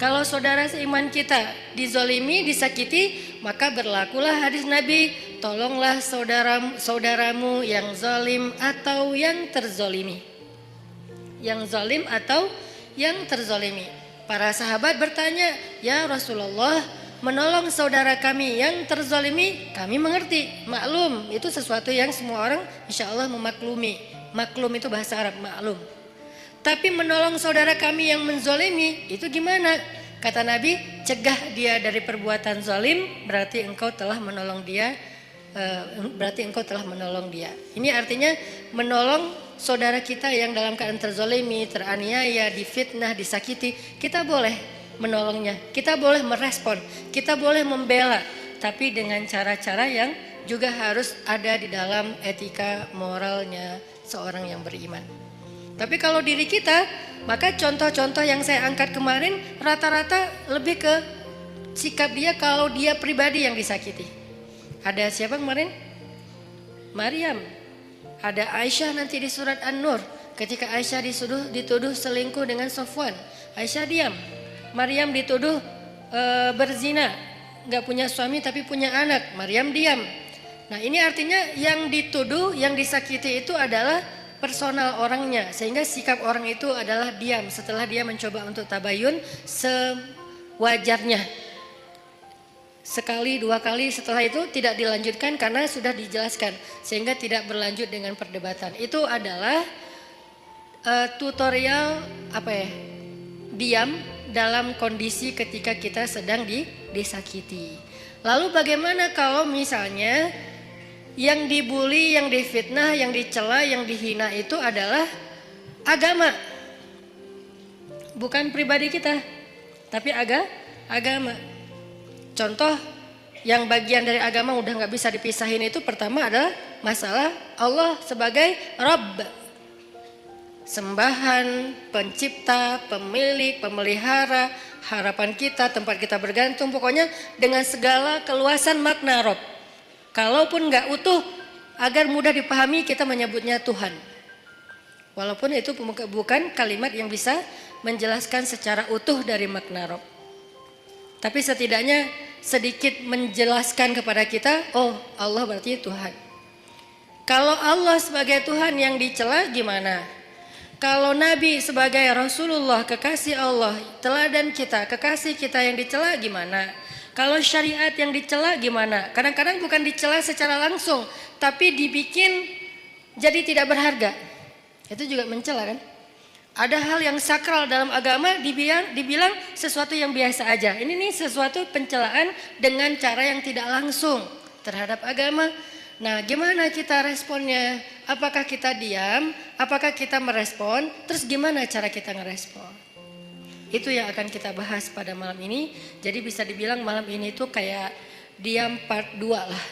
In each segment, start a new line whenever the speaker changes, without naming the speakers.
Kalau saudara seiman kita dizolimi, disakiti, maka berlakulah hadis Nabi, tolonglah saudaramu yang zalim atau yang terzolimi. Yang zalim atau yang terzolimi. Para sahabat bertanya, ya Rasulullah, menolong saudara kami yang terzolimi, kami mengerti, maklum, itu sesuatu yang semua orang insya Allah memaklumi. Maklum itu bahasa Arab, maklum. Tapi menolong saudara kami yang menzolimi, itu gimana? Kata Nabi, cegah dia dari perbuatan zalim, berarti engkau telah menolong dia. Ini artinya menolong saudara kita yang dalam keadaan terzolimi, teraniaya, difitnah, disakiti, kita boleh menolongnya, kita boleh merespon, kita boleh membela, tapi dengan cara-cara yang juga harus ada di dalam etika moralnya seorang yang beriman. Tapi kalau diri kita, maka contoh-contoh yang saya angkat kemarin rata-rata lebih ke sikap dia kalau dia pribadi yang disakiti. Ada siapa kemarin? Maryam. Ada Aisyah nanti di surat An-Nur. Ketika Aisyah dituduh selingkuh dengan Sofwan, Aisyah diam. Maryam dituduh berzina, gak punya suami tapi punya anak, Maryam diam. Nah ini artinya yang dituduh, yang disakiti itu adalah personal orangnya, sehingga sikap orang itu adalah diam setelah dia mencoba untuk tabayun sewajarnya. Sekali, dua kali, setelah itu tidak dilanjutkan karena sudah dijelaskan, sehingga tidak berlanjut dengan perdebatan. Itu adalah tutorial diam dalam kondisi ketika kita sedang disakiti. Lalu bagaimana kalau misalnya yang dibully, yang difitnah, yang dicela, yang dihina itu adalah agama. Bukan pribadi kita, tapi agama. Contoh yang bagian dari agama udah gak bisa dipisahin itu pertama adalah masalah Allah sebagai Rabb. Sembahan, pencipta, pemilik, pemelihara, harapan kita, tempat kita bergantung, pokoknya dengan segala keluasan makna Rabb. Kalaupun gak utuh, agar mudah dipahami kita menyebutnya Tuhan. Walaupun itu bukan kalimat yang bisa menjelaskan secara utuh dari makna Rabb. Tapi setidaknya sedikit menjelaskan kepada kita, oh Allah berarti Tuhan. Kalau Allah sebagai Tuhan yang dicela gimana? Kalau Nabi sebagai Rasulullah, kekasih Allah, teladan kita, kekasih kita yang dicela gimana? Kalau syariat yang dicela gimana? Kadang-kadang bukan dicela secara langsung, tapi dibikin jadi tidak berharga. Itu juga mencela kan? Ada hal yang sakral dalam agama dibilang sesuatu yang biasa aja. Ini nih sesuatu pencelaan dengan cara yang tidak langsung terhadap agama. Nah, gimana kita responnya? Apakah kita diam? Apakah kita merespon? Terus gimana cara kita ngerespon? Itu yang akan kita bahas pada malam ini. Jadi bisa dibilang malam ini tuh kayak diam part 2 lah.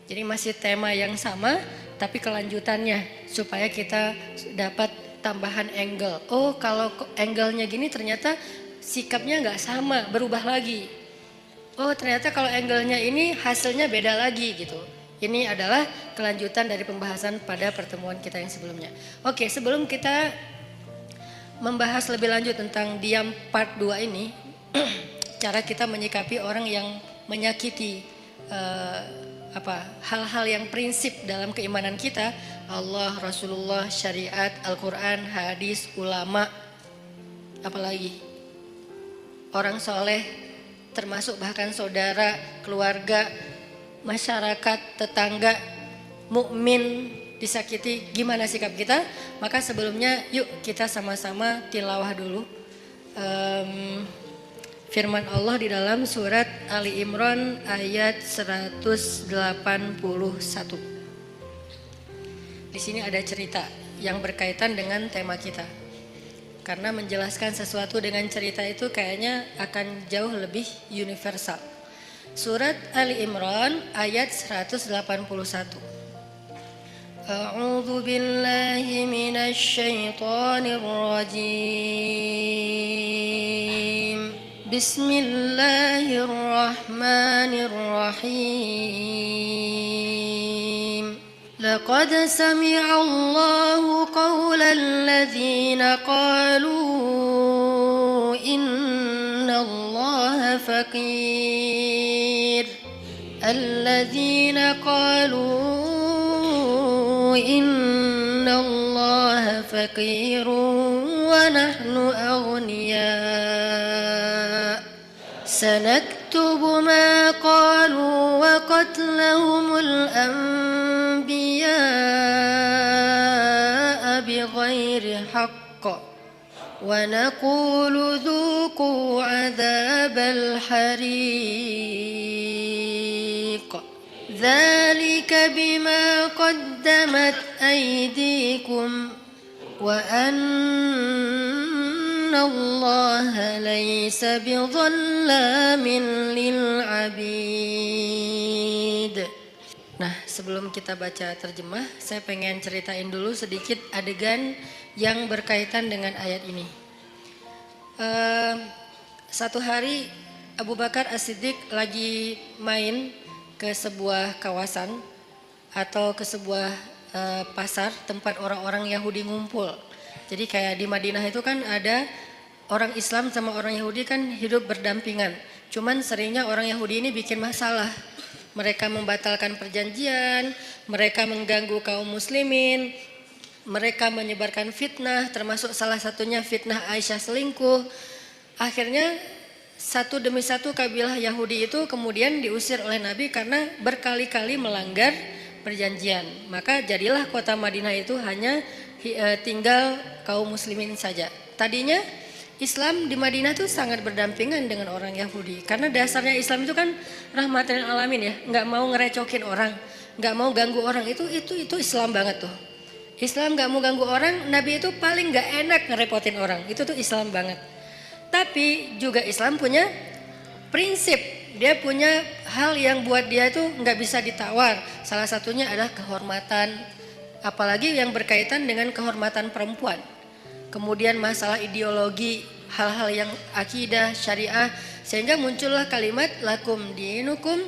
Jadi masih tema yang sama tapi kelanjutannya supaya kita dapat tambahan angle. Oh kalau angle-nya gini ternyata sikapnya gak sama, berubah lagi. Oh ternyata kalau angle-nya ini hasilnya beda lagi gitu. Ini adalah kelanjutan dari pembahasan pada pertemuan kita yang sebelumnya. Oke, sebelum kita membahas lebih lanjut tentang diam part 2 ini, cara kita menyikapi orang yang menyakiti hal-hal yang prinsip dalam keimanan kita, Allah, Rasulullah, syariat, Al-Quran, hadis, ulama, apalagi orang soleh, termasuk bahkan saudara, keluarga, masyarakat, tetangga, mukmin disakiti, gimana sikap kita? Maka sebelumnya yuk kita sama-sama tilawah dulu firman Allah di dalam surat Ali Imran ayat 181. Di sini ada cerita yang berkaitan dengan tema kita. Karena menjelaskan sesuatu dengan cerita itu kayaknya akan jauh lebih universal. Surat Ali Imran ayat 181. A'udzu billahi minasy syaithanir rajim. Bismillahirrahmanirrahim. Laqad sami'a Allahu qawla alladhina qalu innallaha faqir. Alladzina qalu innallaha faqirun wa nahnu aghniya. Sanaktubu ma qalu wa qatlahumul anbiya'a bighairi haqq wa naqulu dhuqu 'adzabal hariq. Dzalika bima qaddamat aydikum wa annallaha laysa bidhallamin lil 'abid. Nah, sebelum kita baca terjemah, saya pengen ceritain dulu sedikit adegan yang berkaitan dengan ayat ini. Satu hari Abu Bakar As-Siddiq lagi main ke sebuah kawasan atau ke sebuah pasar tempat orang-orang Yahudi ngumpul. Jadi kayak di Madinah itu kan ada orang Islam sama orang Yahudi kan hidup berdampingan. Cuman seringnya orang Yahudi ini bikin masalah. Mereka membatalkan perjanjian, mereka mengganggu kaum muslimin, mereka menyebarkan fitnah, termasuk salah satunya fitnah Aisyah selingkuh. Akhirnya satu demi satu kabilah Yahudi itu kemudian diusir oleh Nabi karena berkali-kali melanggar perjanjian. Maka jadilah kota Madinah itu hanya tinggal kaum muslimin saja. Tadinya Islam di Madinah tuh sangat berdampingan dengan orang Yahudi. Karena dasarnya Islam itu kan rahmatan lil alamin ya, nggak mau ngerecokin orang, nggak mau ganggu orang, itu Islam banget tuh. Islam nggak mau ganggu orang, Nabi itu paling nggak enak ngerepotin orang, itu tuh Islam banget. Tapi juga Islam punya prinsip, dia punya hal yang buat dia itu nggak bisa ditawar. Salah satunya adalah kehormatan, apalagi yang berkaitan dengan kehormatan perempuan. Kemudian masalah ideologi, hal-hal yang akidah, syariah, sehingga muncullah kalimat lakum dinukum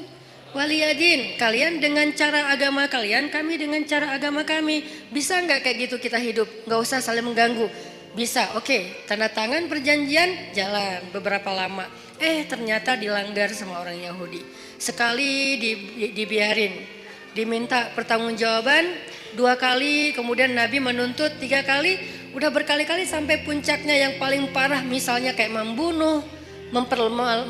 waliyadin. Kalian dengan cara agama kalian, kami dengan cara agama kami. Bisa nggak kayak gitu kita hidup? Nggak usah saling mengganggu. Bisa, oke. Tanda tangan perjanjian, jalan beberapa lama. Ternyata dilanggar sama orang Yahudi. Sekali dibiarin, diminta pertanggungjawaban 2 kali, kemudian Nabi menuntut 3 kali, udah berkali-kali sampai puncaknya yang paling parah, misalnya kayak membunuh,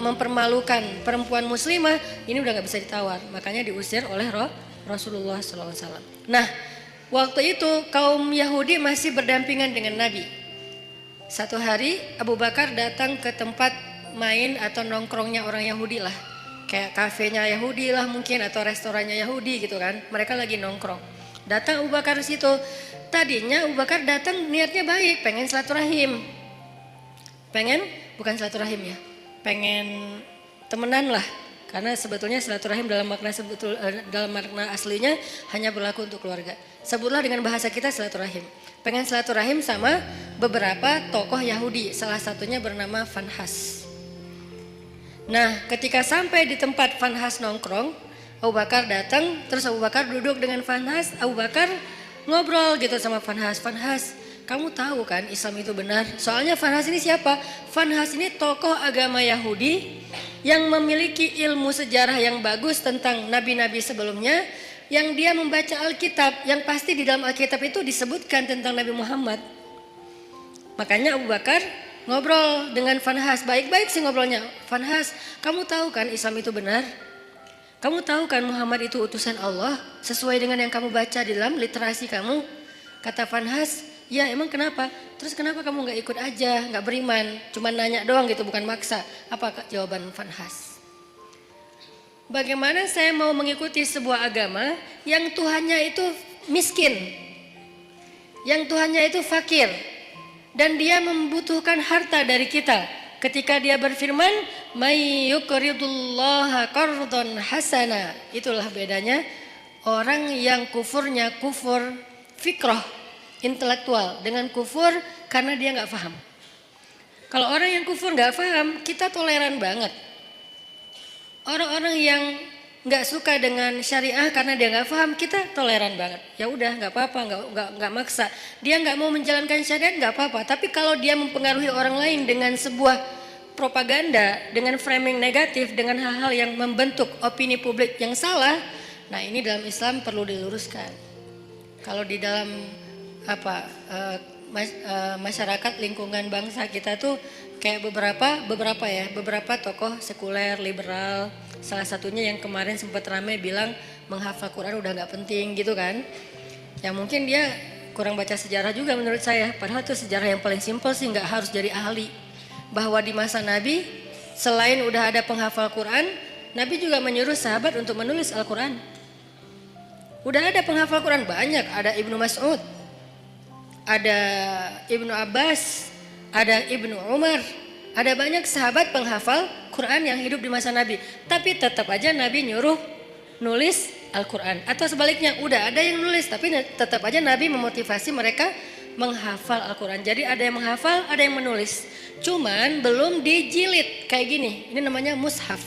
mempermalukan perempuan muslimah, ini udah nggak bisa ditawar, makanya diusir oleh Rasulullah SAW. Nah, waktu itu kaum Yahudi masih berdampingan dengan Nabi. Satu hari Abu Bakar datang ke tempat main atau nongkrongnya orang Yahudi lah, kayak kafenya Yahudi lah mungkin, atau restorannya Yahudi gitu kan, mereka lagi nongkrong. Datang Abu Bakar di situ. Tadinya Abu Bakar datang niatnya baik, pengen silaturahim. Bukan silaturahim ya, pengen temenan lah. Karena sebetulnya silaturahim dalam makna aslinya hanya berlaku untuk keluarga. Sebutlah dengan bahasa kita silaturahim. Pengen silaturahim sama beberapa tokoh Yahudi, salah satunya bernama Fanhas. Nah, ketika sampai di tempat Fanhas nongkrong, Abu Bakar datang, terus Abu Bakar duduk dengan Fanhas. Abu Bakar ngobrol gitu sama Fanhas. Fanhas, kamu tahu kan Islam itu benar? Soalnya Fanhas ini siapa? Fanhas ini tokoh agama Yahudi yang memiliki ilmu sejarah yang bagus tentang nabi-nabi sebelumnya, yang dia membaca Alkitab, yang pasti di dalam Alkitab itu disebutkan tentang Nabi Muhammad. Makanya Abu Bakar ngobrol dengan Fanhas, baik-baik sih ngobrolnya. Fanhas, kamu tahu kan Islam itu benar? Kamu tahu kan Muhammad itu utusan Allah sesuai dengan yang kamu baca di dalam literasi kamu? Kata Fanhas, ya emang kenapa? Terus kenapa kamu gak ikut aja, gak beriman? Cuma nanya doang gitu, bukan maksa. Apa jawaban Fanhas? Bagaimana saya mau mengikuti sebuah agama yang Tuhannya itu miskin, yang Tuhannya itu fakir, dan dia membutuhkan harta dari kita? Ketika dia berfirman, "May yuqridullaha qardan hasana." Itulah bedanya orang yang kufurnya kufur fikrah, intelektual, dengan kufur karena dia nggak paham. Kalau orang yang kufur nggak paham, kita toleran banget. Orang-orang yang nggak suka dengan syariah karena dia nggak paham, kita toleran banget. Ya udah, nggak apa-apa, nggak maksa. Dia nggak mau menjalankan syariat nggak apa-apa. Tapi kalau dia mempengaruhi orang lain dengan sebuah propaganda, dengan framing negatif, dengan hal-hal yang membentuk opini publik yang salah. Nah, ini dalam Islam perlu diluruskan. Kalau di dalam masyarakat lingkungan bangsa kita tuh kayak beberapa tokoh sekuler liberal, salah satunya yang kemarin sempat ramai bilang menghafal Quran udah nggak penting gitu kan. Ya mungkin dia kurang baca sejarah juga menurut saya, padahal itu sejarah yang paling simpel sih, nggak harus jadi ahli. Bahwa di masa Nabi selain udah ada penghafal Quran, Nabi juga menyuruh sahabat untuk menulis Al-Quran. Udah ada penghafal Quran banyak, ada Ibnu Mas'ud, ada Ibnu Abbas, ada Ibnu Umar, ada banyak sahabat penghafal Quran yang hidup di masa Nabi. Tapi tetap aja Nabi nyuruh nulis Al-Quran. Atau sebaliknya, udah ada yang nulis tapi tetap aja Nabi memotivasi mereka menghafal Al-Quran. Jadi ada yang menghafal, ada yang menulis. Cuman belum dijilid kayak gini. Ini namanya mushaf.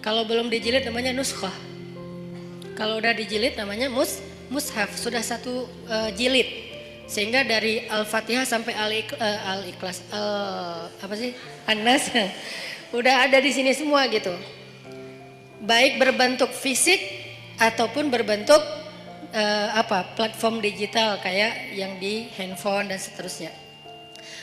Kalau belum dijilid namanya nuskhah. Kalau udah dijilid namanya mushaf. Sudah satu jilid. Sehingga dari Al-Fatihah sampai Al-Ikhlas, An-Nas udah ada di sini semua gitu. Baik berbentuk fisik ataupun berbentuk platform digital kayak yang di handphone dan seterusnya.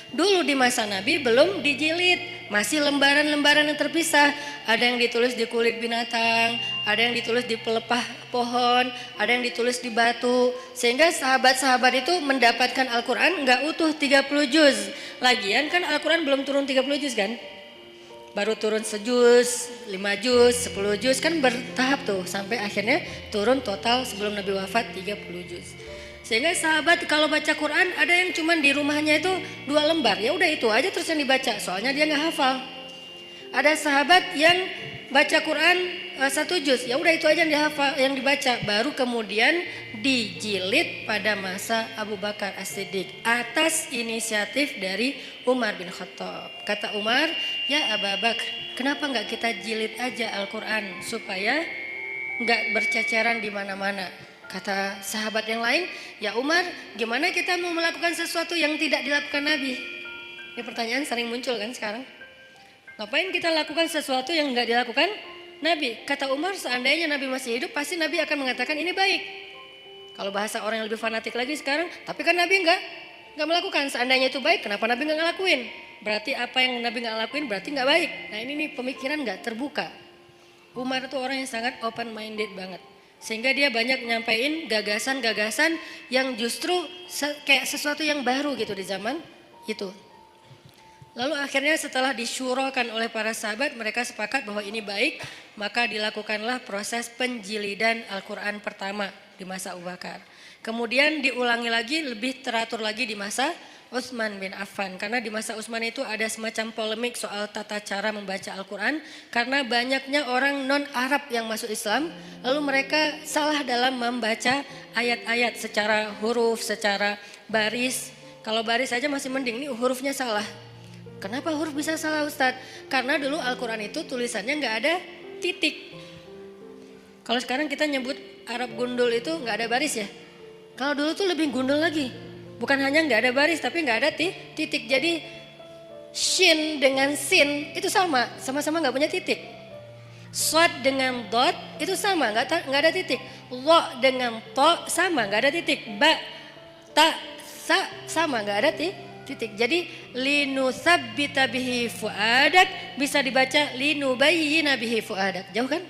Dulu di masa Nabi belum dijilid, masih lembaran-lembaran yang terpisah. Ada yang ditulis di kulit binatang, ada yang ditulis di pelepah pohon, ada yang ditulis di batu. Sehingga sahabat-sahabat itu mendapatkan Al-Quran nggak utuh 30 juz. Lagian kan Al-Quran belum turun 30 juz kan? Baru turun sejuz, 5 juz, 10 juz, kan bertahap tuh. Sampai akhirnya turun total sebelum Nabi wafat 30 juz. Sehingga sahabat kalau baca Quran ada yang cuman di rumahnya itu 2 lembar. Ya udah itu aja terus yang dibaca, soalnya dia nggak hafal. Ada sahabat yang baca Quran 1 juz, ya udah itu aja yang dihafal, yang dibaca. Baru kemudian dijilid pada masa Abu Bakar As-Siddiq atas inisiatif dari Umar bin Khattab. Kata Umar, ya Abu Bakar, kenapa nggak kita jilid aja Al-Quran supaya nggak berceceran di mana-mana? Kata sahabat yang lain, ya Umar, gimana kita mau melakukan sesuatu yang tidak dilakukan Nabi? Ini pertanyaan sering muncul kan sekarang. Ngapain kita lakukan sesuatu yang nggak dilakukan Nabi? Kata Umar, seandainya Nabi masih hidup, pasti Nabi akan mengatakan ini baik. Kalau bahasa orang yang lebih fanatik lagi sekarang, tapi kan Nabi nggak melakukan. Seandainya itu baik, kenapa Nabi nggak ngelakuin? Berarti apa yang Nabi nggak lakuin berarti nggak baik. Nah ini nih pemikiran nggak terbuka. Umar itu orang yang sangat open minded banget. Sehingga dia banyak nyampain gagasan-gagasan yang justru kayak sesuatu yang baru gitu di zaman itu. Lalu akhirnya setelah disyurakan oleh para sahabat, mereka sepakat bahwa ini baik, maka dilakukanlah proses penjilidan Al-Quran pertama di masa Abu Bakar. Kemudian diulangi lagi, lebih teratur lagi di masa Utsman bin Affan. Karena di masa Utsman itu ada semacam polemik soal tata cara membaca Al-Quran. Karena banyaknya orang non-Arab yang masuk Islam, lalu mereka salah dalam membaca ayat-ayat secara huruf, secara baris. Kalau baris saja masih mending, ini hurufnya salah. Kenapa huruf bisa salah Ustadz? Karena dulu Al-Quran itu tulisannya nggak ada titik. Kalau sekarang kita nyebut Arab gundul itu nggak ada baris ya. Kalau dulu tuh lebih gundul lagi. Bukan hanya nggak ada baris tapi nggak ada titik. Jadi shin dengan sin itu sama-sama nggak punya titik. Shad dengan dot itu sama, nggak ada titik. Lo dengan to sama, nggak ada titik. Ba, ta, sa sama, nggak ada titik. Jadi linusabbita bihi fuadak bisa dibaca linubayyina bihi fuadak. Jauh kan?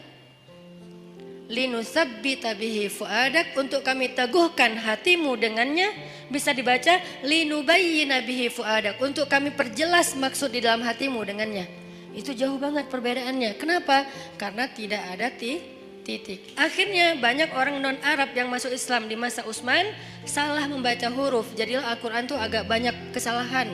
Linusabbita bihi fuadak, untuk kami teguhkan hatimu dengannya, bisa dibaca linubayyina bihi fuadak, untuk kami perjelas maksud di dalam hatimu dengannya. Itu jauh banget perbedaannya. Kenapa? Karena tidak ada titik. Akhirnya banyak orang non-Arab yang masuk Islam di masa Utsman salah membaca huruf. Jadilah Al-Quran tuh agak banyak kesalahan.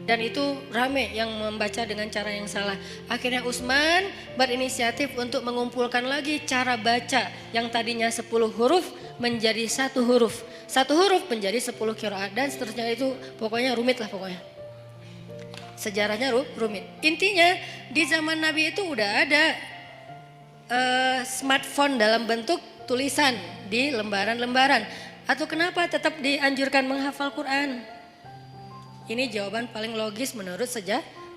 Dan itu rame yang membaca dengan cara yang salah. Akhirnya Utsman berinisiatif untuk mengumpulkan lagi cara baca yang tadinya 10 huruf menjadi 1 huruf. 1 huruf menjadi 10 qiraat dan seterusnya. Itu pokoknya rumit lah pokoknya. Sejarahnya rumit. Intinya di zaman Nabi itu udah ada smartphone dalam bentuk tulisan di lembaran-lembaran. Atau kenapa tetap dianjurkan menghafal Quran? Ini jawaban paling logis menurut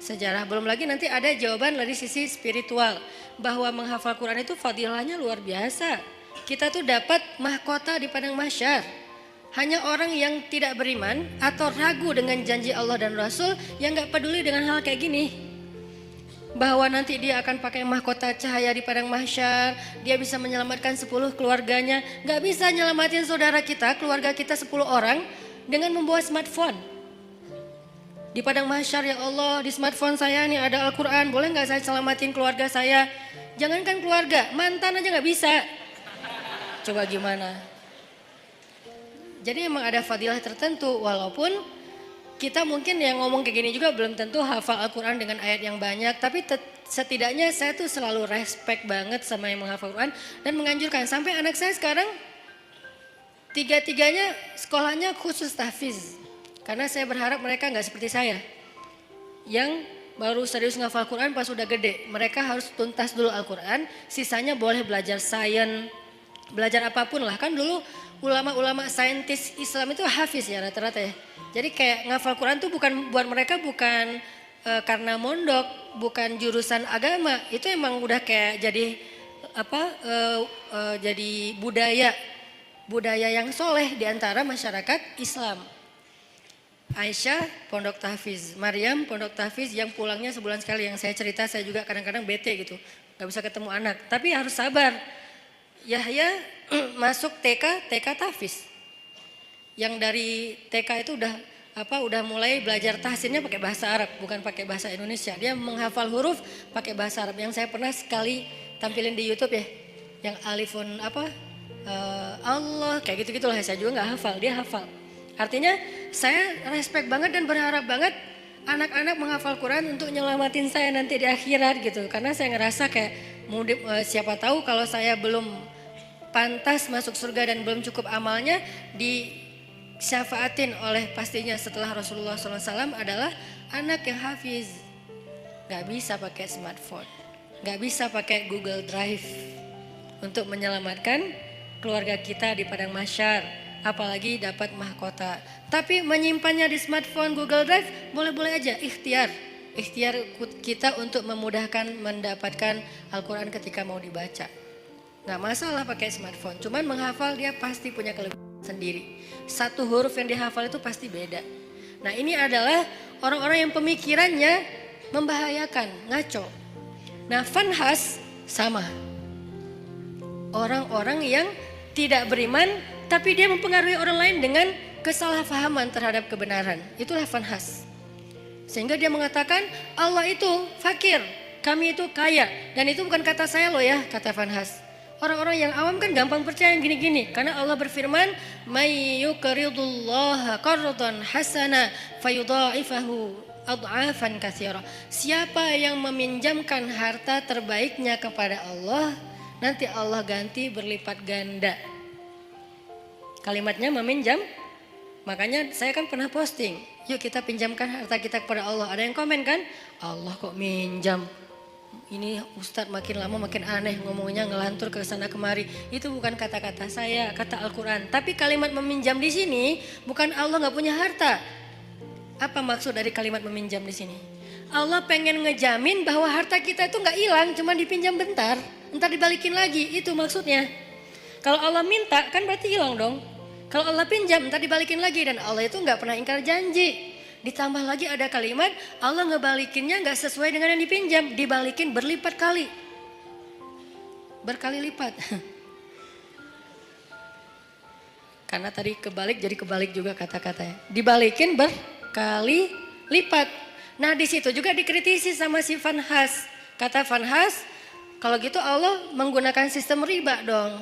sejarah. Belum lagi nanti ada jawaban dari sisi spiritual. Bahwa menghafal Quran itu fadilahnya luar biasa. Kita tuh dapat mahkota di padang mahsyar. Hanya orang yang tidak beriman atau ragu dengan janji Allah dan Rasul yang gak peduli dengan hal kayak gini. Bahwa nanti dia akan pakai mahkota cahaya di padang mahsyar, dia bisa menyelamatkan 10 keluarganya. Gak bisa nyelamatin saudara kita, keluarga kita 10 orang dengan membawa smartphone. Di padang mahsyar, ya Allah, di smartphone saya nih ada Al-Quran, boleh gak saya selamatin keluarga saya? Jangankan keluarga, mantan aja gak bisa. Coba gimana? Jadi emang ada fadilah tertentu, walaupun kita mungkin yang ngomong kayak gini juga belum tentu hafal Al-Quran dengan ayat yang banyak. Tapi setidaknya saya tuh selalu respect banget sama yang menghafal Al-Quran dan menganjurkan. Sampai anak saya sekarang tiga-tiganya sekolahnya khusus tahfiz. Karena saya berharap mereka gak seperti saya. Yang baru serius ngafal Al-Quran pas udah gede. Mereka harus tuntas dulu Al-Quran, sisanya boleh belajar sains, belajar apapun lah. Kan dulu ulama-ulama saintis Islam itu hafiz ya rata-rata ya. Jadi kayak ngafal Quran tuh bukan buat mereka bukan karena mondok, bukan jurusan agama. Itu emang udah kayak jadi jadi budaya yang soleh di antara masyarakat Islam. Aisyah pondok tahfiz, Maryam pondok tahfiz yang pulangnya sebulan sekali. Yang saya cerita saya juga kadang-kadang bete gitu, gak bisa ketemu anak. Tapi harus sabar. Yahya masuk TK tahfiz. Yang dari TK itu udah mulai belajar tahsinnya pakai bahasa Arab, bukan pakai bahasa Indonesia. Dia menghafal huruf pakai bahasa Arab. Yang saya pernah sekali tampilin di YouTube ya, yang alifun Allah kayak gitu-gitulah. Saya juga nggak hafal, dia hafal. Artinya saya respect banget dan berharap banget anak-anak menghafal Quran untuk nyelamatin saya nanti di akhirat gitu. Karena saya ngerasa kayak siapa tahu kalau saya belum pantas masuk surga dan belum cukup amalnya, disyafaatin oleh pastinya setelah Rasulullah SAW adalah anak yang hafiz. Gak bisa pakai smartphone, gak bisa pakai Google Drive untuk menyelamatkan keluarga kita di padang mahsyar, apalagi dapat mahkota. Tapi menyimpannya di smartphone Google Drive boleh-boleh aja, ikhtiar kita untuk memudahkan mendapatkan Al-Quran ketika mau dibaca. Gak masalah pakai smartphone, cuman menghafal dia pasti punya kelebihan sendiri. Satu huruf yang dihafal itu pasti beda. Nah ini adalah orang-orang yang pemikirannya membahayakan, ngaco. Nah fanhas sama. Orang-orang yang tidak beriman tapi dia mempengaruhi orang lain dengan kesalahpahaman terhadap kebenaran. Itulah fanhas. Sehingga dia mengatakan Allah itu fakir, kami itu kaya. Dan itu bukan kata saya loh ya, kata fanhas. Orang-orang yang awam kan gampang percaya yang gini-gini. Karena Allah berfirman, "May yuqridullaha qardan hasana fayudha'ifahu ad'afan katsira." Siapa yang meminjamkan harta terbaiknya kepada Allah, nanti Allah ganti berlipat ganda. Kalimatnya meminjam. Makanya saya kan pernah posting, yuk kita pinjamkan harta kita kepada Allah. Ada yang komen kan, Allah kok minjam. Ini Ustadz makin lama makin aneh ngomongnya, ngelantur ke sana kemari. Itu bukan kata-kata saya, kata Al-Quran. Tapi kalimat meminjam di sini bukan Allah nggak punya harta. Apa maksud dari kalimat meminjam di sini? Allah pengen ngejamin bahwa harta kita itu nggak hilang, cuma dipinjam bentar, ntar dibalikin lagi. Itu maksudnya. Kalau Allah minta kan berarti hilang dong. Kalau Allah pinjam ntar dibalikin lagi, dan Allah itu nggak pernah ingkar janji. Ditambah lagi ada kalimat Allah ngebalikinnya gak sesuai dengan yang dipinjam, dibalikin berlipat kali. Berkali lipat. Karena tadi kebalik jadi kebalik juga kata-katanya. Dibalikin berkali lipat. Nah di situ juga dikritisi sama si fanhas. Kata fanhas, kalau gitu Allah menggunakan sistem riba dong.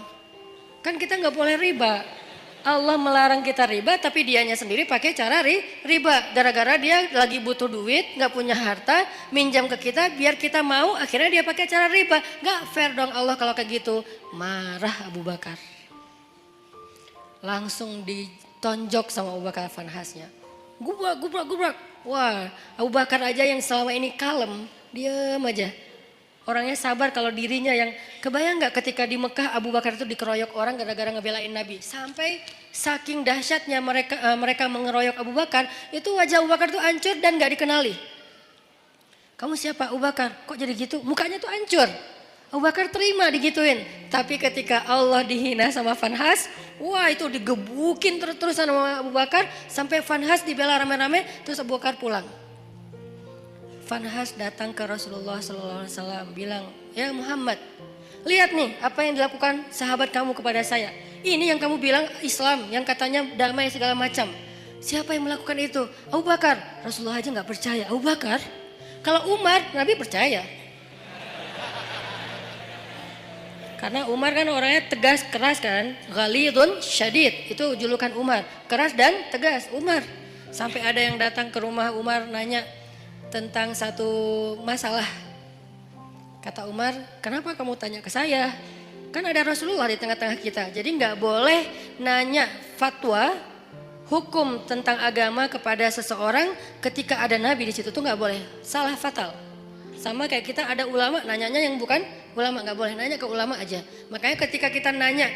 Kan kita gak boleh riba. Allah melarang kita riba, tapi dianya sendiri pakai cara riba. Gara-gara dia lagi butuh duit, gak punya harta, minjam ke kita biar kita mau, akhirnya dia pakai cara riba. Gak fair dong Allah kalau kayak gitu. Marah Abu Bakar. Langsung ditonjok sama Abu Bakar fanhasnya. Gubrak. Wah, Abu Bakar aja yang selama ini kalem, diam aja. Orangnya sabar kalau dirinya yang, kebayang gak ketika di Mekah Abu Bakar itu dikeroyok orang gara-gara ngebelain Nabi. Sampai saking dahsyatnya mereka mengeroyok Abu Bakar, itu wajah Abu Bakar itu hancur dan gak dikenali. Kamu siapa? Abu Bakar. Kok jadi gitu? Mukanya tuh hancur. Abu Bakar terima digituin. Tapi ketika Allah dihina sama Fanhas, wah itu digebukin terus-terusan sama Abu Bakar. Sampai Fanhas dibela rame-rame, terus Abu Bakar pulang. Fanhas datang ke Rasulullah SAW bilang, ya Muhammad, lihat nih apa yang dilakukan sahabat kamu kepada saya. Ini yang kamu bilang Islam, yang katanya damai segala macam. Siapa yang melakukan itu? Abu Bakar. Rasulullah aja gak percaya. Abu Bakar? Kalau Umar, Nabi percaya. Karena Umar kan orangnya tegas, keras kan. Ghalidun syadid, itu julukan Umar. Keras dan tegas, Umar. Sampai ada yang datang ke rumah Umar nanya tentang satu masalah. Kata Umar, kenapa kamu tanya ke saya? Kan ada Rasulullah di tengah-tengah kita. Jadi nggak boleh nanya fatwa, hukum tentang agama kepada seseorang ketika ada Nabi di situ tuh nggak boleh. Salah fatal. Sama kayak kita ada ulama, nanyanya yang bukan ulama, nggak boleh nanya ke ulama aja. Makanya ketika kita nanya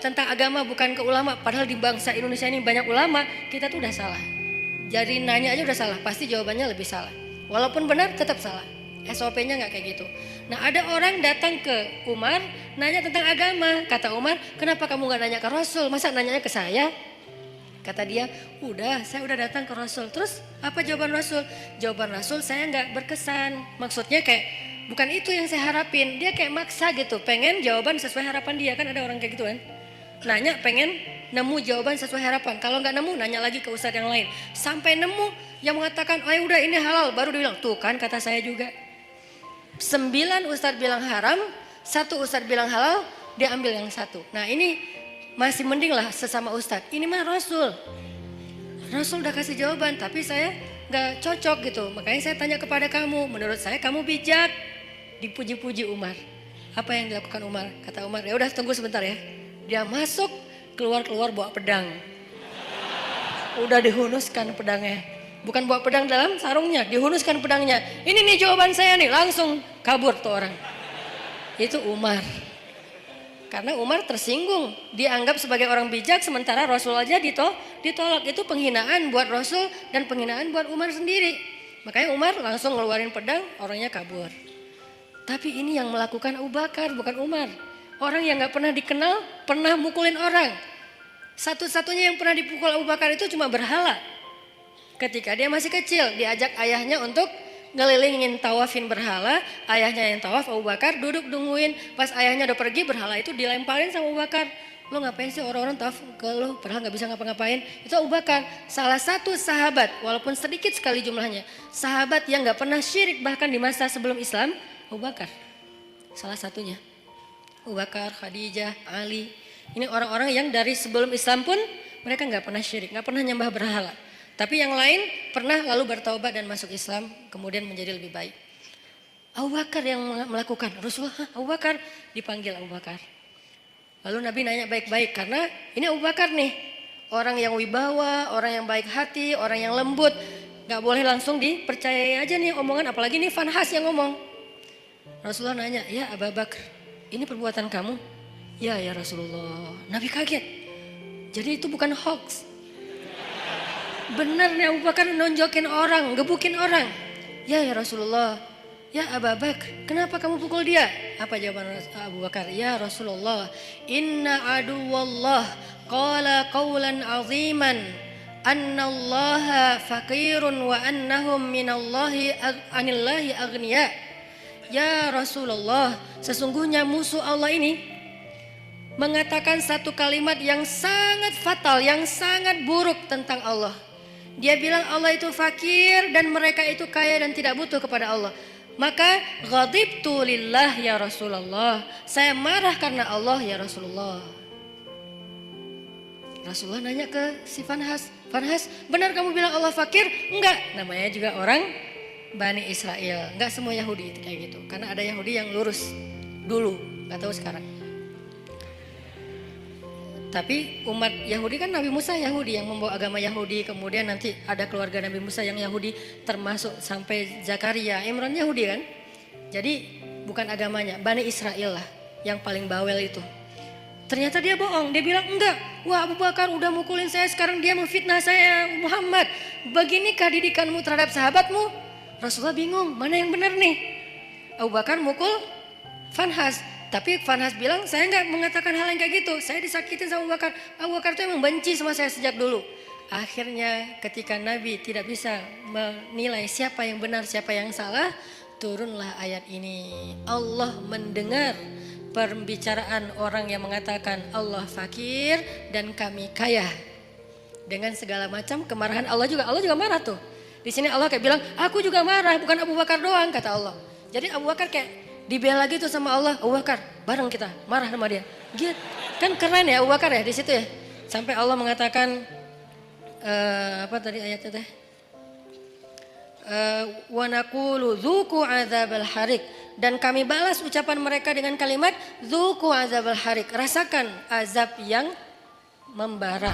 tentang agama bukan ke ulama, padahal di bangsa Indonesia ini banyak ulama, kita tuh udah salah. Jadi nanya aja udah salah, pasti jawabannya lebih salah. Walaupun benar tetap salah. SOP-nya nggak kayak gitu. Nah ada orang datang ke Umar nanya tentang agama. Kata Umar, kenapa kamu nggak nanya ke Rasul? Masa nanyanya ke saya? Kata dia, saya udah datang ke Rasul. Terus apa jawaban Rasul? Jawaban Rasul saya nggak berkesan. Maksudnya kayak bukan itu yang saya harapin. Dia kayak maksa gitu, pengen jawaban sesuai harapan dia. Kan ada orang kayak gitu kan. Nanya pengen nemu jawaban sesuai harapan. Kalau nggak nemu nanya lagi ke ustadz yang lain. Sampai nemu yang mengatakan, oh udah ini halal. Baru dia bilang, tuh kan kata saya juga. 9 ustadz bilang haram, 1 ustadz bilang halal, dia ambil yang 1. Nah ini masih mending lah sesama ustadz. Ini mah Rasul. Rasul udah kasih jawaban, tapi saya nggak cocok gitu. Makanya saya tanya kepada kamu. Menurut saya kamu bijak. Dipuji-puji Umar. Apa yang dilakukan Umar? Kata Umar, ya udah tunggu sebentar ya. Dia masuk, keluar bawa pedang. Udah dihunuskan pedangnya. Bukan bawa pedang dalam sarungnya, dihunuskan pedangnya. Ini nih jawaban saya nih, langsung kabur tuh orang. Itu Umar. Karena Umar tersinggung, dianggap sebagai orang bijak sementara Rasul aja ditolak. Itu penghinaan buat Rasul dan penghinaan buat Umar sendiri. Makanya Umar langsung ngeluarin pedang, orangnya kabur. Tapi ini yang melakukan Abu Bakar, bukan Umar. Orang yang gak pernah dikenal, pernah mukulin orang. Satu-satunya yang pernah dipukul Abu Bakar itu cuma berhala. Ketika dia masih kecil, diajak ayahnya untuk ngelilingin tawafin berhala. Ayahnya yang tawaf, Abu Bakar duduk nungguin. Pas ayahnya udah pergi, berhala itu dilemparin sama Abu Bakar. Lo ngapain sih orang-orang tawaf ke lo, padahal gak bisa ngapa-ngapain. Itu Abu Bakar, salah satu sahabat, walaupun sedikit sekali jumlahnya. Sahabat yang gak pernah syirik bahkan di masa sebelum Islam, Abu Bakar. Salah satunya. Abu Bakar, Khadijah, Ali. Ini orang-orang yang dari sebelum Islam pun mereka gak pernah syirik, gak pernah nyembah berhala. Tapi yang lain pernah lalu bertaubat dan masuk Islam, kemudian menjadi lebih baik. Abu Bakar yang melakukan, Rasulullah, Abu Bakar, dipanggil Abu Bakar. Lalu Nabi nanya baik-baik, karena ini Abu Bakar nih, orang yang wibawa, orang yang baik hati, orang yang lembut. Gak boleh langsung dipercayai aja nih omongan, apalagi nih Fanhas yang ngomong. Rasulullah nanya, ya Abu Bakar, ini perbuatan kamu? Ya Rasulullah. Nabi kaget, jadi itu bukan hoax. Benar nih Abu Bakar nonjokin orang, gebukin orang. Ya Rasulullah. Ya Abu Bakar, kenapa kamu pukul dia? Apa jawaban Abu Bakar? Ya Rasulullah, inna aduwallah qala qawlan aziman annallaha faqirun wa annahum anillahi aghniya. Ya Rasulullah, sesungguhnya musuh Allah ini mengatakan satu kalimat yang sangat fatal, yang sangat buruk tentang Allah. Dia bilang Allah itu fakir dan mereka itu kaya dan tidak butuh kepada Allah. Maka ghadibtu lillah ya Rasulullah. Saya marah karena Allah ya Rasulullah. Rasulullah nanya ke si Fanhas, Fanhas, benar kamu bilang Allah fakir? Enggak, namanya juga orang Bani Israel. Enggak semua Yahudi itu kayak gitu. Karena ada Yahudi yang lurus dulu, enggak tahu sekarang. Tapi umat Yahudi kan Nabi Musa Yahudi yang membawa agama Yahudi. Kemudian nanti ada keluarga Nabi Musa yang Yahudi termasuk sampai Zakaria, Imran Yahudi kan. Jadi bukan agamanya, Bani Israel lah yang paling bawel itu. Ternyata dia bohong, dia bilang enggak. Wah Abu Bakar udah mukulin saya, sekarang dia memfitnah saya Muhammad. Beginikah didikanmu terhadap sahabatmu? Rasulullah bingung, mana yang benar nih? Abu Bakar mukul Fanhas. Tapi Fanhas bilang, saya nggak mengatakan hal yang kayak gitu. Saya disakitin sama Abu Bakar. Abu Bakar itu emang benci sama saya sejak dulu. Akhirnya ketika Nabi tidak bisa menilai siapa yang benar, siapa yang salah, turunlah ayat ini. Allah mendengar pembicaraan orang yang mengatakan Allah fakir dan kami kaya. Dengan segala macam kemarahan Allah juga marah tuh. Di sini Allah kayak bilang, aku juga marah, bukan Abu Bakar doang, kata Allah. Jadi Abu Bakar kayak dibela gitu sama Allah. Abu Bakar, bareng kita marah sama dia. Gitu. Kan keren ya Abu Bakar ya di situ ya. Sampai Allah mengatakan apa tadi ayatnya teh? Wa naqulu dzuqu adzabal harik, dan kami balas ucapan mereka dengan kalimat dzuqu adzabal harik, rasakan azab yang membara.